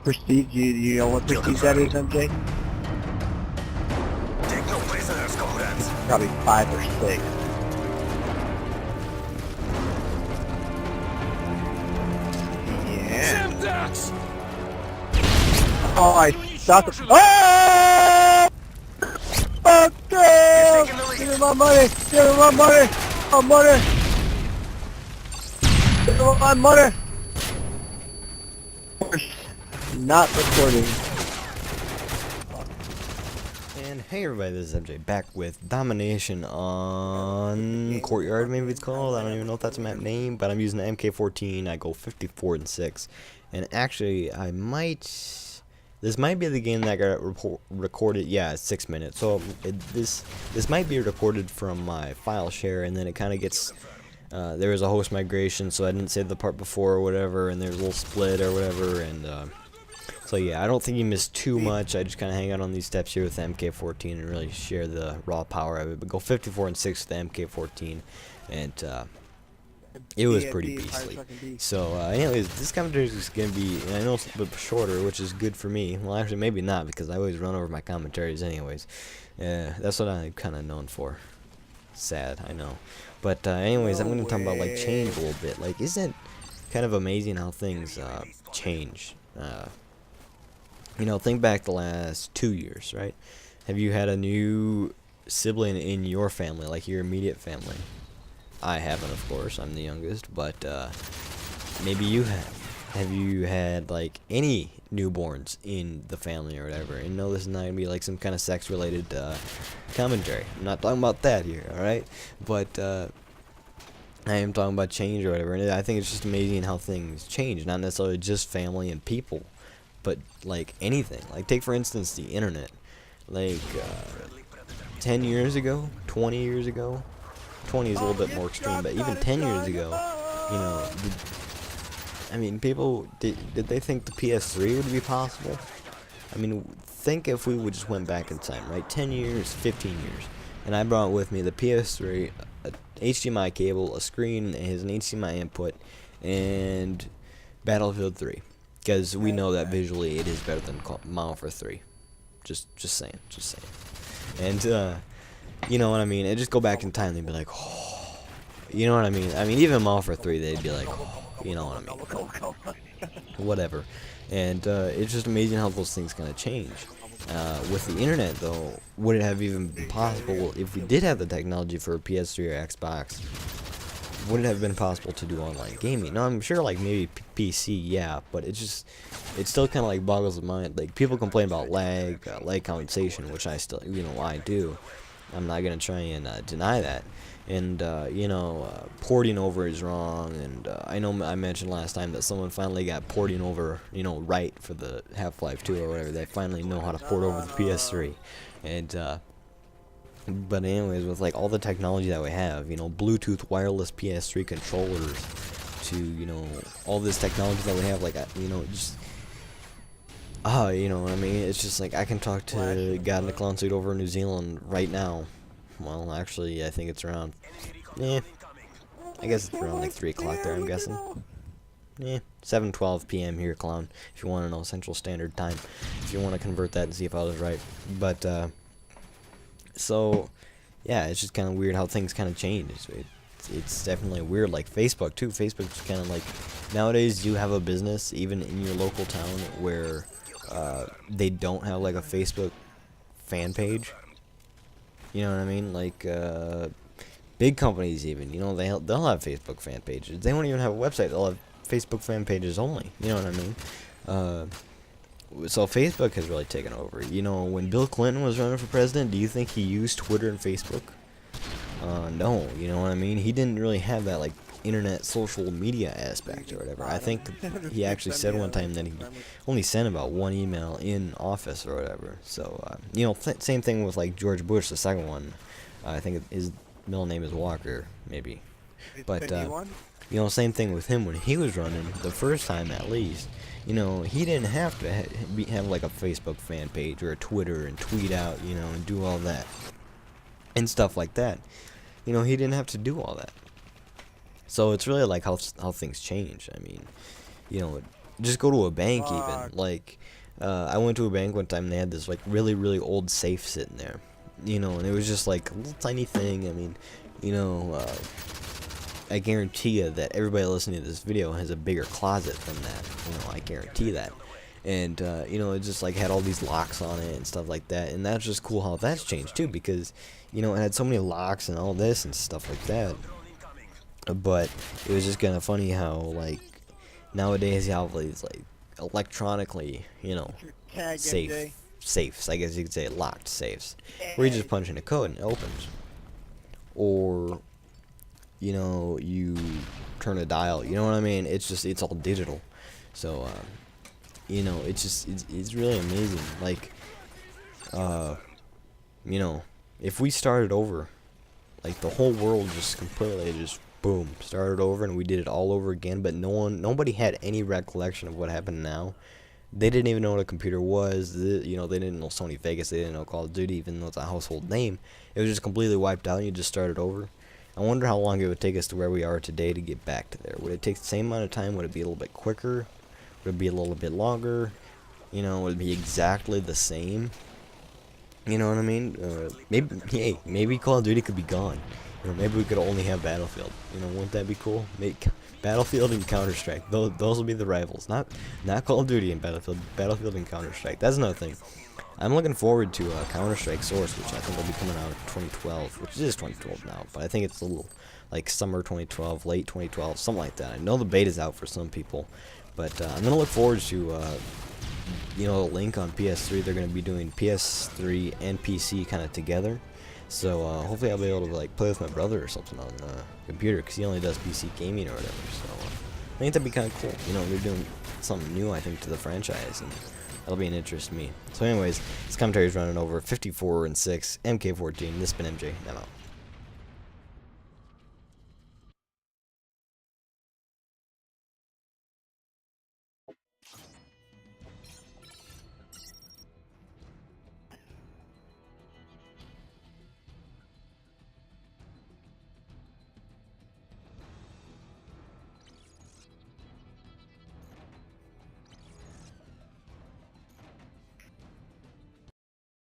Prestige, you know what prestige that is, MJ? Take no prisoners, comrades. Probably 5 or 6. Yeah. Semtex! Oh, I shot the... Oh! Fuck You're you! taking the lead. Give me my money! Give me my money! My money! Give me my money! Not recording. And hey everybody, this is MJ back with Domination on Courtyard, maybe it's called. I don't even know if that's a map name, but I'm using the MK14. I go 54 and 6. And actually, this might be the game that got recorded. Yeah, it's 6 minutes. So this might be recorded from my file share, and then it kind of gets. There was a host migration, so I didn't save the part before or whatever, and there's a little split or whatever, and so yeah, I don't think you missed too much. I just kind of hang out on these steps here with the MK14 and really share the raw power of it. But go 54 and 6 with the MK14, and it was pretty beastly. So anyways, this commentary is gonna be, I know it's a bit shorter, which is good for me. Well, actually, maybe not, because I always run over my commentaries anyways. That's what I'm kind of known for. Sad, I know. But anyways, I'm gonna talk about like change a little bit. Like, isn't it kind of amazing how things change? You know, think back the last 2 years, right? Have you had a new sibling in your family, like your immediate family? I haven't, of course. I'm the youngest, but maybe you have. Have you had like any newborns in the family or whatever? And no, this is not gonna be like some kind of sex-related commentary. I'm not talking about that here, all right? But I am talking about change or whatever, and I think it's just amazing how things change. Not necessarily just family and people, but like anything. Like, take for instance the internet. Like 10 years ago, 20 years ago, 20 is a little bit more extreme, but even 10 years ago, you know, I mean, people, did they think the PS3 would be possible? I mean, think if we would just went back in time, right? 10 years, 15 years, and I brought with me the PS3, a HDMI cable, a screen that has an HDMI input, and Battlefield 3. Because we know that visually it is better than Modern Warfare 3. Just saying. And, you know what I mean? And just go back in time, they'd be like, oh. You know what I mean? I mean, even Modern Warfare 3, they'd be like, oh. You know what I mean? Whatever. And, it's just amazing how those things kind of change. With the internet, though, would it have even been possible if we did have the technology for a PS3 or Xbox? Would it have been possible to do online gaming? No, I'm sure like maybe PC, yeah, but it still kind of like boggles the mind. Like, people complain about lag compensation, which I still, you know, I do. I'm not gonna try and deny that. And you know, porting over is wrong. And I know I mentioned last time that someone finally got porting over, you know, right for the Half-Life 2 or whatever. They finally know how to port over the PS3, and but anyways, with like all the technology that we have, you know, Bluetooth wireless PS3 controllers, to, you know, all this technology that we have, like, you know, just, you know what I mean? It's just like I can talk to God in a clown suit over in New Zealand right now. Well, actually, I think it's around, I guess it's around like 3 o'clock there, I'm guessing. 7:12 p.m. here, clown, if you want to know Central Standard Time, if you want to convert that and see if I was right. But, so, yeah, it's just kind of weird how things kind of change. It's definitely weird. Like Facebook, too. Facebook's kind of like, nowadays you have a business, even in your local town, where they don't have, like, a Facebook fan page. You know what I mean? Like, big companies even, you know, they'll have Facebook fan pages. They won't even have a website. They'll have Facebook fan pages only. You know what I mean? So Facebook has really taken over. You know, when Bill Clinton was running for president, do you think he used Twitter and Facebook? No, you know what I mean? He didn't really have that, like, internet social media aspect or whatever. I think he actually said one time that he only sent about 1 email in office or whatever. So, you know, same thing with, like, George Bush, the second one. I think his middle name is Walker, maybe. But, you know, same thing with him when he was running, the first time at least. You know, he didn't have to have like a Facebook fan page or a Twitter and tweet out, you know, and do all that and stuff like that. You know, he didn't have to do all that. So it's really like how things change. I mean, you know, just go to a bank even. Fuck. Like, I went to a bank one time and they had this like really old safe sitting there, you know, and it was just like a little tiny thing. I mean, you know, I guarantee you that everybody listening to this video has a bigger closet than that. You know, I guarantee that. And you know, it just like had all these locks on it and stuff like that. And that's just cool how that's changed too, because you know, it had so many locks and all this and stuff like that. But it was just kind of funny how like nowadays you have these like electronically, you know, Tag safe MJ. safes. I guess you could say locked safes, where you just punch in a code and it opens. Or you know, you turn a dial. You know what I mean? It's just it's all digital. So you know, it's really amazing. Like you know, if we started over, like the whole world just completely just boom started over and we did it all over again, but nobody had any recollection of what happened now. They didn't even know what a computer was. You know, they didn't know Sony Vegas, they didn't know Call of Duty, even though it's a household name. It was just completely wiped out and you just started over. I wonder how long it would take us to where we are today to get back to there. Would it take the same amount of time? Would it be a little bit quicker? Would it be a little bit longer? You know, would it be exactly the same? You know what I mean? Maybe Call of Duty could be gone. You know, maybe we could only have Battlefield. You know, wouldn't that be cool? Make Battlefield and Counter-Strike. Those will be the rivals. Not Call of Duty and Battlefield. Battlefield and Counter-Strike. That's another thing. I'm looking forward to Counter-Strike Source, which I think will be coming out in 2012, which is 2012 now, but I think it's a little like summer 2012, late 2012, something like that. I know the beta's out for some people, but I'm gonna look forward to you know, a link on PS3. They're gonna be doing PS3 and PC kind of together. So hopefully I'll be able to like play with my brother or something on the computer, because he only does PC gaming or whatever. So I think that'd be kind of cool. You know, they're doing something new, I think, to the franchise, and that'll be an interest to me. So anyways, this commentary is running over 54 and 6, MK14. This has been MJ. I'm out.